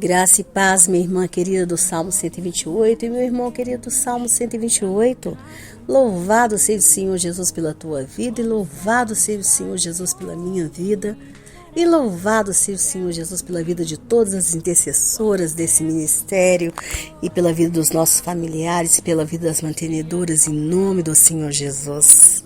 Graça e paz, minha irmã querida do Salmo 128 e meu irmão querido do Salmo 128. Louvado seja o Senhor Jesus pela tua vida e louvado seja o Senhor Jesus pela minha vida. E louvado seja o Senhor Jesus pela vida de todas as intercessoras desse ministério e pela vida dos nossos familiares e pela vida das mantenedoras em nome do Senhor Jesus.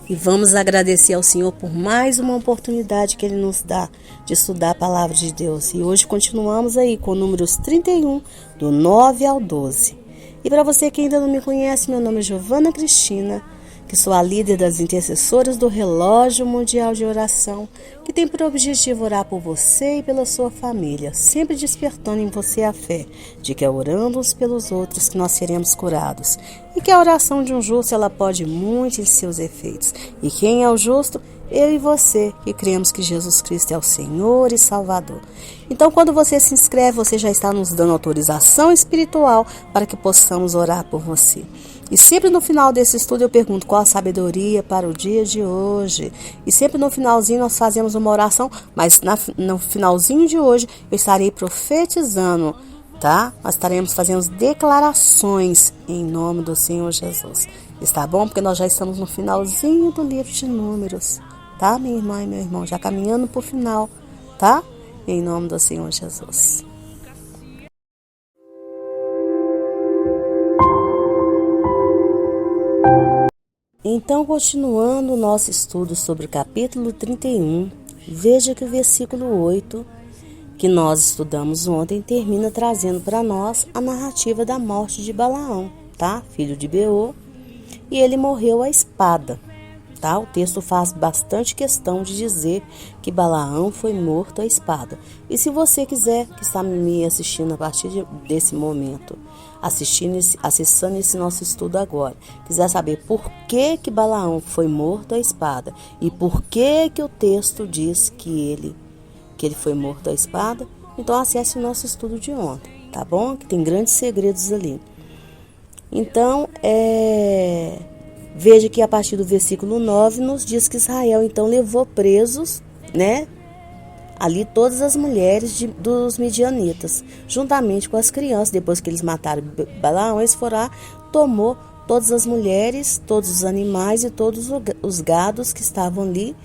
E vamos agradecer ao Senhor por mais uma oportunidade que Ele nos dá de estudar a Palavra de Deus. E hoje continuamos aí com números 31, do 9 ao 12. E para você que ainda não me conhece, meu nome é Giovana Cristina, que sou a líder das intercessoras do Relógio Mundial de Oração, que tem por objetivo orar por você e pela sua família, sempre despertando em você a fé de que é orando uns pelos outros que nós seremos curados, e que a oração de um justo ela pode muito em seus efeitos. E quem é o justo? Eu e você, que cremos que Jesus Cristo é o Senhor e Salvador. Então, quando você se inscreve, você já está nos dando autorização espiritual para que possamos orar por você. E sempre no final desse estudo eu pergunto qual a sabedoria para o dia de hoje. E sempre no finalzinho nós fazemos uma oração, mas no finalzinho de hoje eu estarei profetizando, tá? Nós estaremos fazendo declarações em nome do Senhor Jesus. Está bom? Porque nós já estamos no finalzinho do livro de Números, tá, minha irmã e meu irmão? Já caminhando para o final, tá? Em nome do Senhor Jesus. Então, continuando o nosso estudo sobre o capítulo 31, veja que o versículo 8, que nós estudamos ontem, termina trazendo para nós a narrativa da morte de Balaão, tá? Filho de Beor, e ele morreu à espada, tá? O texto faz bastante questão de dizer que Balaão foi morto à espada. E se você quiser, que está me assistindo a partir desse momento, acessando esse nosso estudo agora, quiser saber por que Balaão foi morto à espada e por que o texto diz que ele foi morto à espada, então acesse o nosso estudo de ontem, tá bom? Que tem grandes segredos ali. Então, veja que a partir do versículo 9 nos diz que Israel então levou presos, né? Ali todas as mulheres dos midianitas, juntamente com as crianças. Depois que eles mataram Balaão, eles foram lá, tomou todas as mulheres, todos os animais e todos os gados que estavam ali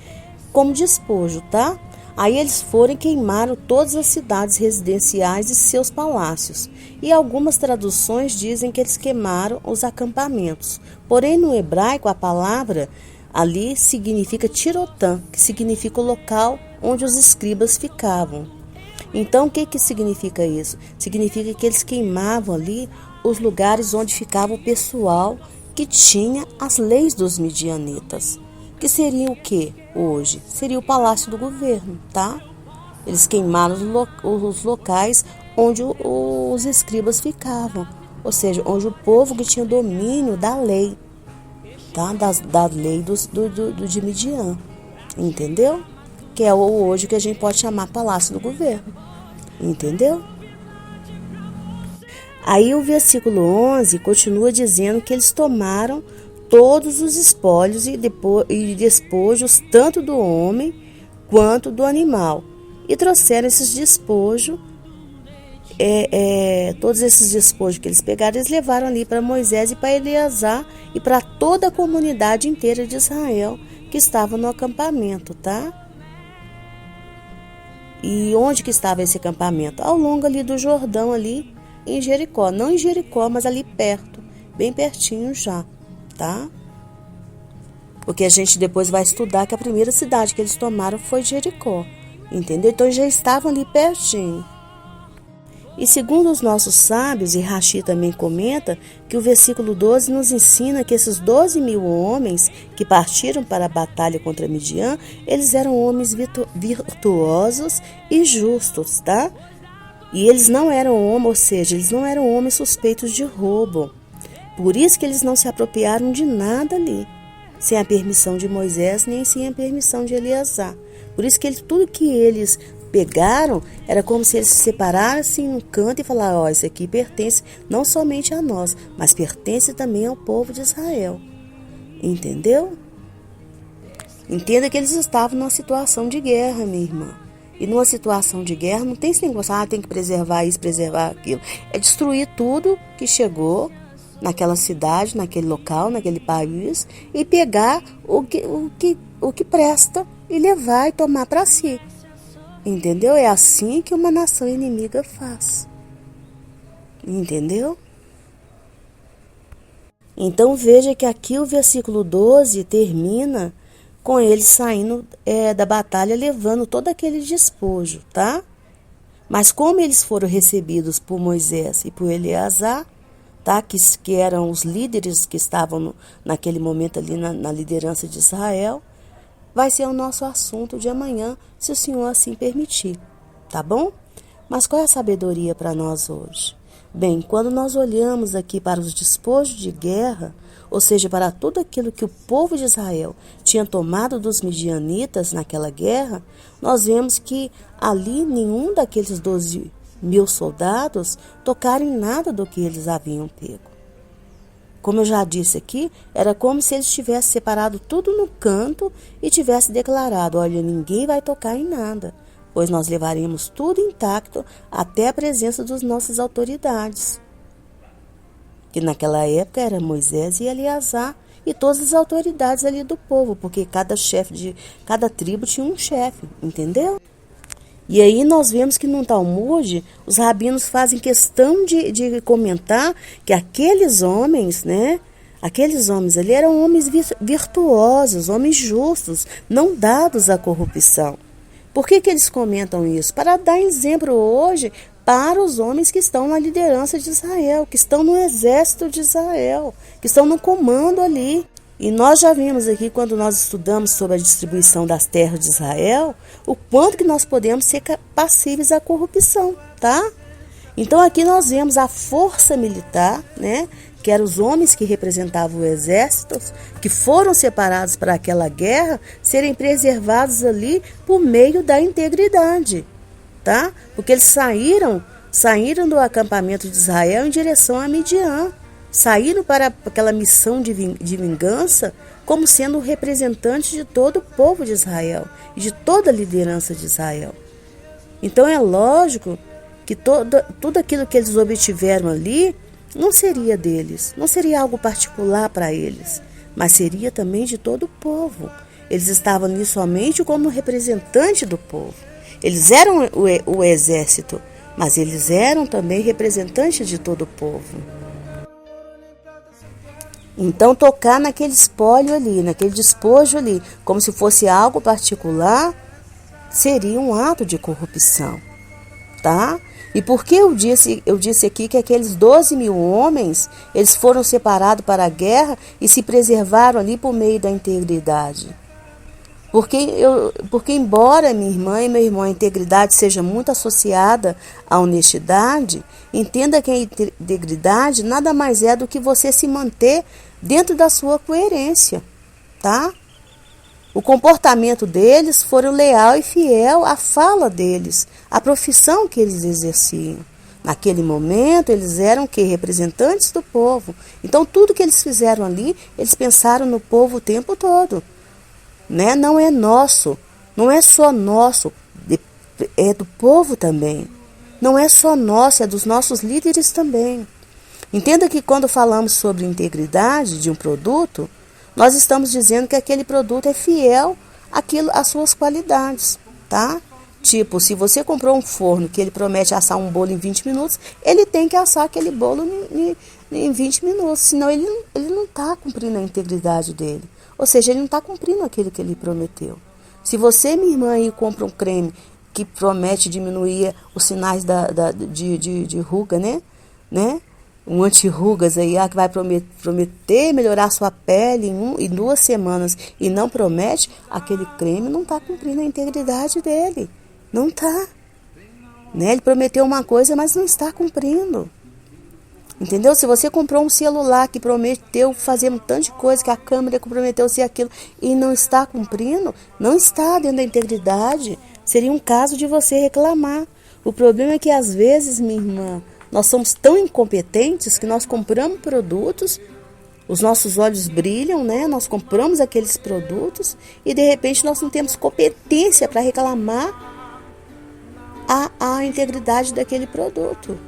como despojo, tá? Aí eles foram e queimaram todas as cidades residenciais e seus palácios. E algumas traduções dizem que eles queimaram os acampamentos. Porém, no hebraico, a palavra ali significa tirotã, que significa o local onde os escribas ficavam. Então, o que significa isso? Significa que eles queimavam ali os lugares onde ficava o pessoal que tinha as leis dos midianitas. Que seria o que hoje? Seria o palácio do governo, tá? Eles queimaram os locais onde os escribas ficavam, ou seja, onde o povo que tinha domínio da lei, tá? Da lei de Midian, entendeu? Que é hoje que a gente pode chamar palácio do governo, entendeu? Aí o versículo 11 continua dizendo que eles tomaram todos os espólios e despojos, tanto do homem quanto do animal, e trouxeram esses despojos, todos esses despojos que eles pegaram, eles levaram ali para Moisés e para Eleazar e para toda a comunidade inteira de Israel que estava no acampamento, tá? E onde que estava esse acampamento? Ao longo ali do Jordão, ali em Jericó, não em Jericó, mas ali perto, bem pertinho já, tá? Porque a gente depois vai estudar que a primeira cidade que eles tomaram foi Jericó, entendeu? Então já estavam ali pertinho. E segundo os nossos sábios, e Rashi também comenta, que o versículo 12 nos ensina que esses 12.000 homens que partiram para a batalha contra Midian, eles eram homens virtuosos e justos, tá? E eles não eram homens, ou seja, eles não eram homens suspeitos de roubo. Por isso que eles não se apropriaram de nada ali, sem a permissão de Moisés, nem sem a permissão de Eleazar. Por isso que tudo que eles pegaram era como se eles se separassem um canto e falaram, ó, isso aqui pertence não somente a nós, mas pertence também ao povo de Israel. Entendeu? Entenda que eles estavam numa situação de guerra, minha irmã. E numa situação de guerra não tem esse negócio, tem que preservar isso, preservar aquilo. É destruir tudo que chegou naquela cidade, naquele local, naquele país, e pegar o que presta e levar e tomar para si. Entendeu? É assim que uma nação inimiga faz. Entendeu? Então veja que aqui o versículo 12 termina com eles saindo da batalha, levando todo aquele despojo, tá? Mas como eles foram recebidos por Moisés e por Eleazar, tá? Que eram os líderes que estavam naquele momento ali na liderança de Israel, vai ser o nosso assunto de amanhã, se o Senhor assim permitir, tá bom? Mas qual é a sabedoria para nós hoje? Bem, quando nós olhamos aqui para os despojos de guerra, ou seja, para tudo aquilo que o povo de Israel tinha tomado dos midianitas naquela guerra, nós vemos que ali nenhum daqueles 12.000 soldados tocaram em nada do que eles haviam pego. Como eu já disse aqui, era como se eles tivessem separado tudo no canto e tivessem declarado, olha, ninguém vai tocar em nada, pois nós levaremos tudo intacto até a presença das nossas autoridades. Que naquela época era Moisés e Eleazar e todas as autoridades ali do povo, porque cada chefe de cada tribo tinha um chefe, entendeu? E aí nós vemos que no Talmud, os rabinos fazem questão de comentar que aqueles homens, né? Aqueles homens ali eram homens virtuosos, homens justos, não dados à corrupção. Por que eles comentam isso? Para dar exemplo hoje para os homens que estão na liderança de Israel, que estão no exército de Israel, que estão no comando ali. E nós já vimos aqui, quando nós estudamos sobre a distribuição das terras de Israel, o quanto que nós podemos ser passíveis à corrupção, tá? Então aqui nós vemos a força militar, né? Que eram os homens que representavam o exército, que foram separados para aquela guerra, serem preservados ali por meio da integridade, tá? Porque eles saíram do acampamento de Israel em direção a Midian. Saíram para aquela missão de vingança como sendo representantes de todo o povo de Israel e de toda a liderança de Israel. Então é lógico que tudo aquilo que eles obtiveram ali não seria deles, não seria algo particular para eles, mas seria também de todo o povo. Eles estavam ali somente como representante do povo. Eles eram o exército, mas eles eram também representantes de todo o povo. Então tocar naquele espólio ali, naquele despojo ali, como se fosse algo particular, seria um ato de corrupção, tá? E por que eu disse aqui que aqueles 12.000 homens, eles foram separados para a guerra e se preservaram ali por meio da integridade? Porque embora minha irmã e meu irmão, a integridade seja muito associada à honestidade, entenda que a integridade nada mais é do que você se manter dentro da sua coerência, tá? O comportamento deles foi leal e fiel à fala deles, à profissão que eles exerciam. Naquele momento, eles eram representantes do povo. Então, tudo que eles fizeram ali, eles pensaram no povo o tempo todo. Né? Não é nosso, não é só nosso, é do povo também. Não é só nosso, é dos nossos líderes também. Entenda que quando falamos sobre integridade de um produto, nós estamos dizendo que aquele produto é fiel às suas qualidades, tá? Tipo, se você comprou um forno que ele promete assar um bolo em 20 minutos, ele tem que assar aquele bolo em 20 minutos, senão ele não está cumprindo a integridade dele. Ou seja, ele não está cumprindo aquilo que ele prometeu. Se você, minha irmã, aí compra um creme que promete diminuir os sinais de ruga, né? Um anti-rugas aí, que vai prometer melhorar a sua pele em 2 semanas e não promete, aquele creme não está cumprindo a integridade dele. Não está. Né? Ele prometeu uma coisa, mas não está cumprindo. Entendeu? Se você comprou um celular que prometeu fazer um tanto de coisa, que a câmera prometeu ser aquilo e não está cumprindo, não está dentro da integridade, seria um caso de você reclamar. O problema é que às vezes, minha irmã, nós somos tão incompetentes que nós compramos produtos, os nossos olhos brilham, né? Nós compramos aqueles produtos e de repente nós não temos competência para reclamar a integridade daquele produto,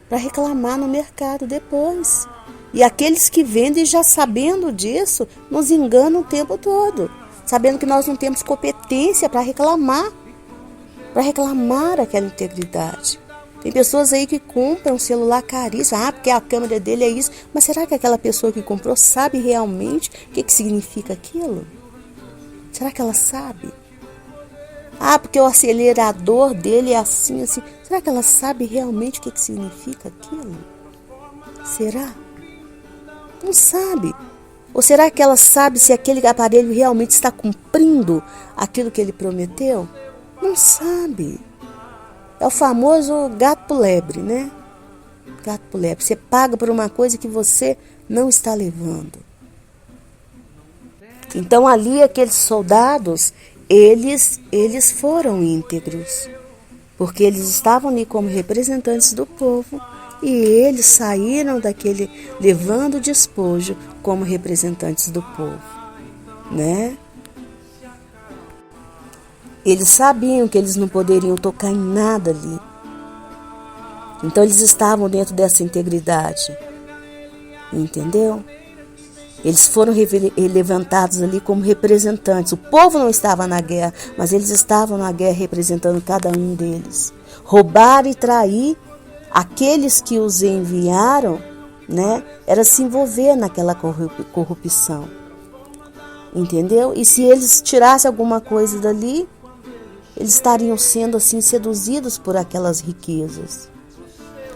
para reclamar no mercado depois. E aqueles que vendem, já sabendo disso, nos enganam o tempo todo, sabendo que nós não temos competência para reclamar aquela integridade. Tem pessoas aí que compram um celular caríssimo, porque a câmera dele é isso, mas será que aquela pessoa que comprou sabe realmente o que significa aquilo? Será que ela sabe? Porque o acelerador dele é assim, assim. Será que ela sabe realmente o que significa aquilo? Será? Não sabe. Ou será que ela sabe se aquele aparelho realmente está cumprindo aquilo que ele prometeu? Não sabe. É o famoso gato por lebre, né? Gato por lebre. Você paga por uma coisa que você não está levando. Então ali aqueles soldados, eles foram íntegros. Porque eles estavam ali como representantes do povo. E eles saíram daquele, levando o despojo como representantes do povo, né? Eles sabiam que eles não poderiam tocar em nada ali. Então eles estavam dentro dessa integridade. Entendeu? Eles foram levantados ali como representantes. O povo não estava na guerra, mas eles estavam na guerra representando cada um deles. Roubar e trair aqueles que os enviaram, né? Era se envolver naquela corrupção. Entendeu? E se eles tirassem alguma coisa dali, eles estariam sendo assim seduzidos por aquelas riquezas.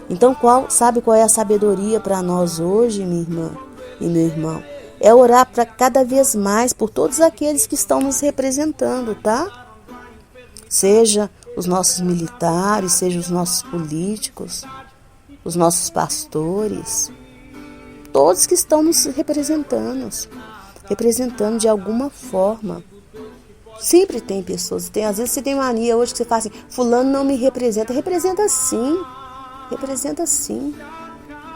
Então, sabe qual é a sabedoria para nós hoje, minha irmã e meu irmão? É orar para cada vez mais por todos aqueles que estão nos representando, tá? Seja os nossos militares, seja os nossos políticos, os nossos pastores, todos que estão nos representando de alguma forma. Sempre tem pessoas, às vezes você tem mania hoje que você fala assim, fulano não me representa. Representa sim,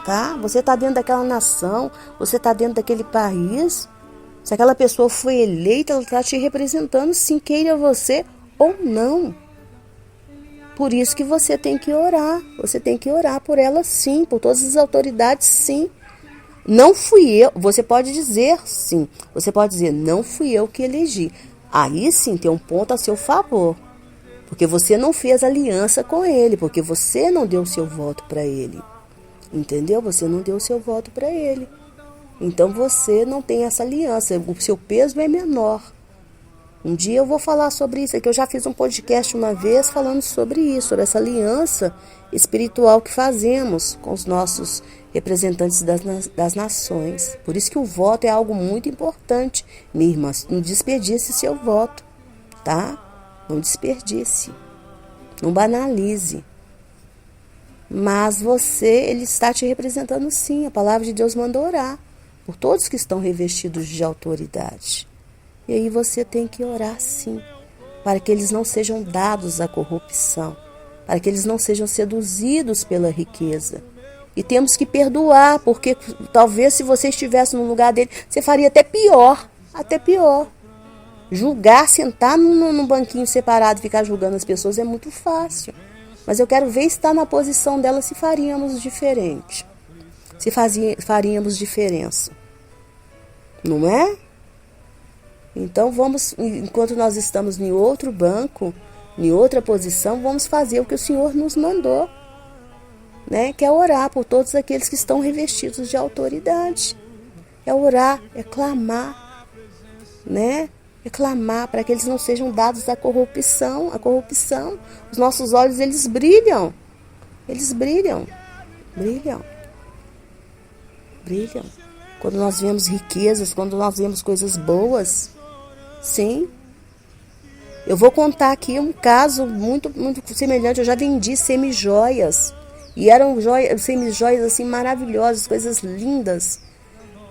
tá? Você está dentro daquela nação, você está dentro daquele país. Se aquela pessoa foi eleita, ela está te representando, sim, queira você ou não. Por isso que você tem que orar por ela sim, por todas as autoridades sim. Não fui eu, você pode dizer sim, você pode dizer, não fui eu que elegi. Aí sim tem um ponto a seu favor, porque você não fez aliança com ele, porque você não deu o seu voto para ele, entendeu? Você não deu o seu voto para ele, então você não tem essa aliança, o seu peso é menor. Um dia eu vou falar sobre isso aqui, eu já fiz um podcast uma vez falando sobre isso, sobre essa aliança espiritual que fazemos com os nossos representantes das nações. Por isso que o voto é algo muito importante, minha irmã. Não desperdice seu voto, tá? Não desperdice, não banalize. Mas ele está te representando sim. A palavra de Deus manda orar por todos que estão revestidos de autoridade. E aí você tem que orar sim, para que eles não sejam dados à corrupção, para que eles não sejam seduzidos pela riqueza. E temos que perdoar, porque talvez se você estivesse no lugar dele, você faria até pior. Julgar, sentar num banquinho separado e ficar julgando as pessoas é muito fácil. Mas eu quero ver estar na posição dela se faríamos diferente. Se faríamos diferença. Não é? Então vamos, enquanto nós estamos em outro banco, em outra posição, vamos fazer o que o Senhor nos mandou, né? Que é orar por todos aqueles que estão revestidos de autoridade. É orar, é clamar, né? É clamar para que eles não sejam dados à corrupção. A corrupção, os nossos olhos, eles brilham. Brilham. Quando nós vemos riquezas, quando nós vemos coisas boas. Sim. Eu vou contar aqui um caso muito, muito semelhante. Eu já vendi semijoias. E eram semijoias assim maravilhosas, coisas lindas.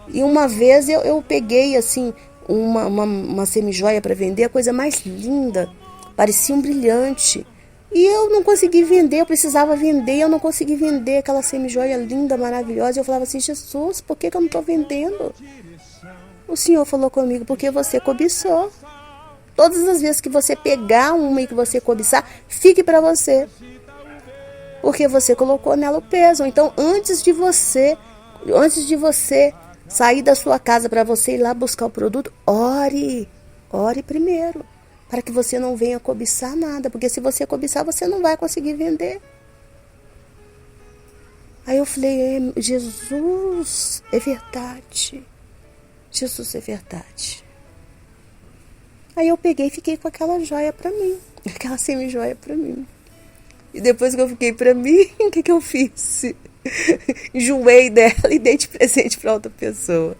E uma vez eu peguei assim uma semijoia para vender, a coisa mais linda. Parecia um brilhante. E eu não consegui vender, eu precisava vender, eu não consegui vender aquela semijoia linda, maravilhosa. Eu falava assim, Jesus, por que eu não estou vendendo? O Senhor falou comigo, porque você cobiçou. Todas as vezes que você pegar uma e que você cobiçar, fique para você. Porque você colocou nela o peso. Então, antes de você sair da sua casa para você ir lá buscar o produto, ore primeiro, para que você não venha cobiçar nada, porque se você cobiçar, você não vai conseguir vender. Aí eu falei, Jesus, é verdade. Jesus, é verdade. Aí eu peguei e fiquei com aquela joia para mim, aquela semi-joia para mim. E depois que eu fiquei para mim, o que eu fiz? Enjoei dela e dei de presente para outra pessoa.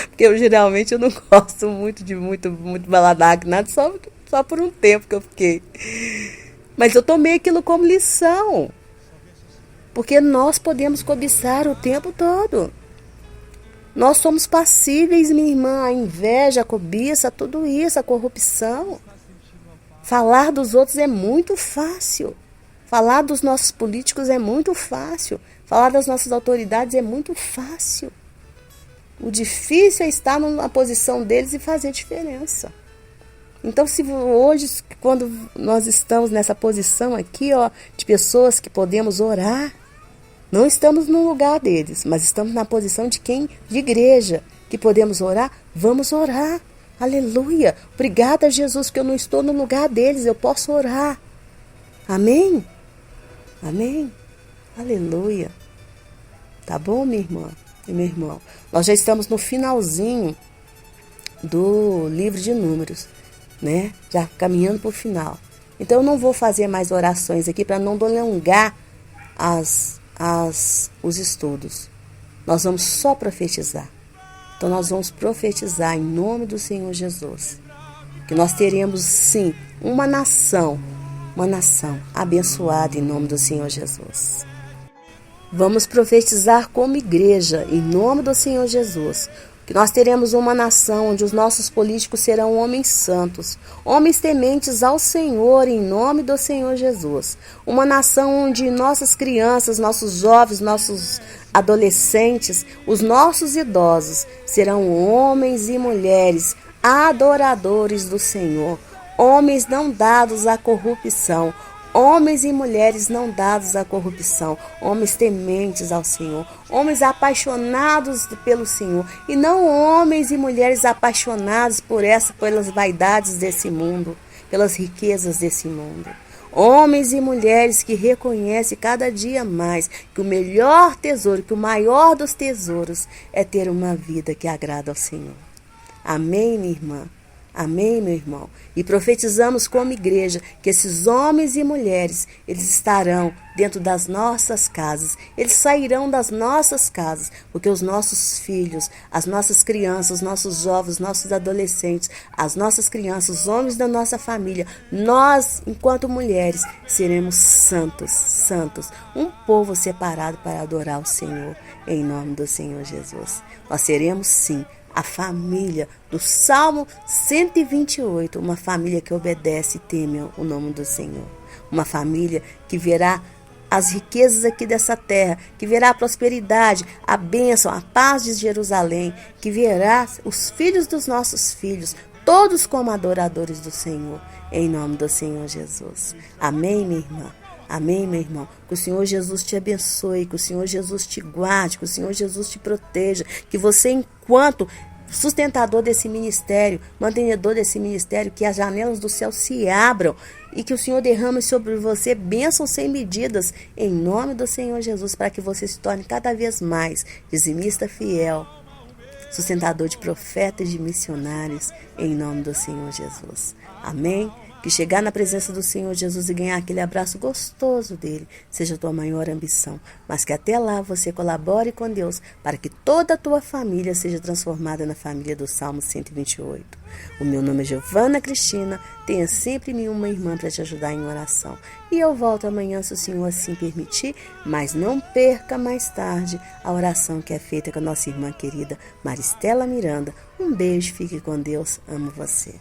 Porque geralmente eu não gosto muito de muito baladac, nada, só por um tempo que eu fiquei. Mas eu tomei aquilo como lição. Porque nós podemos cobiçar o tempo todo. Nós somos passíveis, minha irmã, a inveja, a cobiça, tudo isso, a corrupção. Falar dos outros é muito fácil. Falar dos nossos políticos é muito fácil. Falar das nossas autoridades é muito fácil. O difícil é estar na posição deles e fazer diferença. Então, se hoje, quando nós estamos nessa posição aqui, de pessoas que podemos orar, não estamos no lugar deles, mas estamos na posição de igreja, que podemos orar, vamos orar. Aleluia. Obrigada, Jesus, que eu não estou no lugar deles, eu posso orar. Amém? Amém? Aleluia. Tá bom, minha irmã e meu irmão? Nós já estamos no finalzinho do livro de Números, né? Já caminhando para o final. Então eu não vou fazer mais orações aqui para não prolongar os estudos. Nós vamos só profetizar. Então nós vamos profetizar em nome do Senhor Jesus. Que nós teremos sim uma nação abençoada em nome do Senhor Jesus. Vamos profetizar como igreja em nome do Senhor Jesus. Que nós teremos uma nação onde os nossos políticos serão homens santos, homens tementes ao Senhor em nome do Senhor Jesus. Uma nação onde nossas crianças, nossos jovens, nossos adolescentes, os nossos idosos serão homens e mulheres adoradores do Senhor, homens não dados à corrupção, homens e mulheres não dados à corrupção, homens tementes ao Senhor, homens apaixonados pelo Senhor, e não homens e mulheres apaixonados pelas vaidades desse mundo, pelas riquezas desse mundo. Homens e mulheres que reconhecem cada dia mais que o melhor tesouro, que o maior dos tesouros é ter uma vida que agrada ao Senhor. Amém, minha irmã? Amém, meu irmão? E profetizamos como igreja que esses homens e mulheres, eles estarão dentro das nossas casas, eles sairão das nossas casas, porque os nossos filhos, as nossas crianças, os nossos jovens, nossos adolescentes, as nossas crianças, os homens da nossa família, nós, enquanto mulheres, seremos santos, um povo separado para adorar o Senhor, em nome do Senhor Jesus. Nós seremos, sim, a família do Salmo 128, uma família que obedece e teme o nome do Senhor. Uma família que verá as riquezas aqui dessa terra, que verá a prosperidade, a bênção, a paz de Jerusalém, que verá os filhos dos nossos filhos, todos como adoradores do Senhor, em nome do Senhor Jesus. Amém, minha irmã? Amém, meu irmão? Que o Senhor Jesus te abençoe, que o Senhor Jesus te guarde, que o Senhor Jesus te proteja, que você, enquanto sustentador desse ministério, mantenedor desse ministério, que as janelas do céu se abram e que o Senhor derrame sobre você bênçãos sem medidas, em nome do Senhor Jesus, para que você se torne cada vez mais dizimista fiel, sustentador de profetas e de missionários, em nome do Senhor Jesus. Amém? Que chegar na presença do Senhor Jesus e ganhar aquele abraço gostoso dele seja a tua maior ambição. Mas que até lá você colabore com Deus para que toda a tua família seja transformada na família do Salmo 128. O meu nome é Giovana Cristina. Tenha sempre uma irmã para te ajudar em oração. E eu volto amanhã, se o Senhor assim permitir. Mas não perca mais tarde a oração que é feita com a nossa irmã querida Maristela Miranda. Um beijo, fique com Deus. Amo você.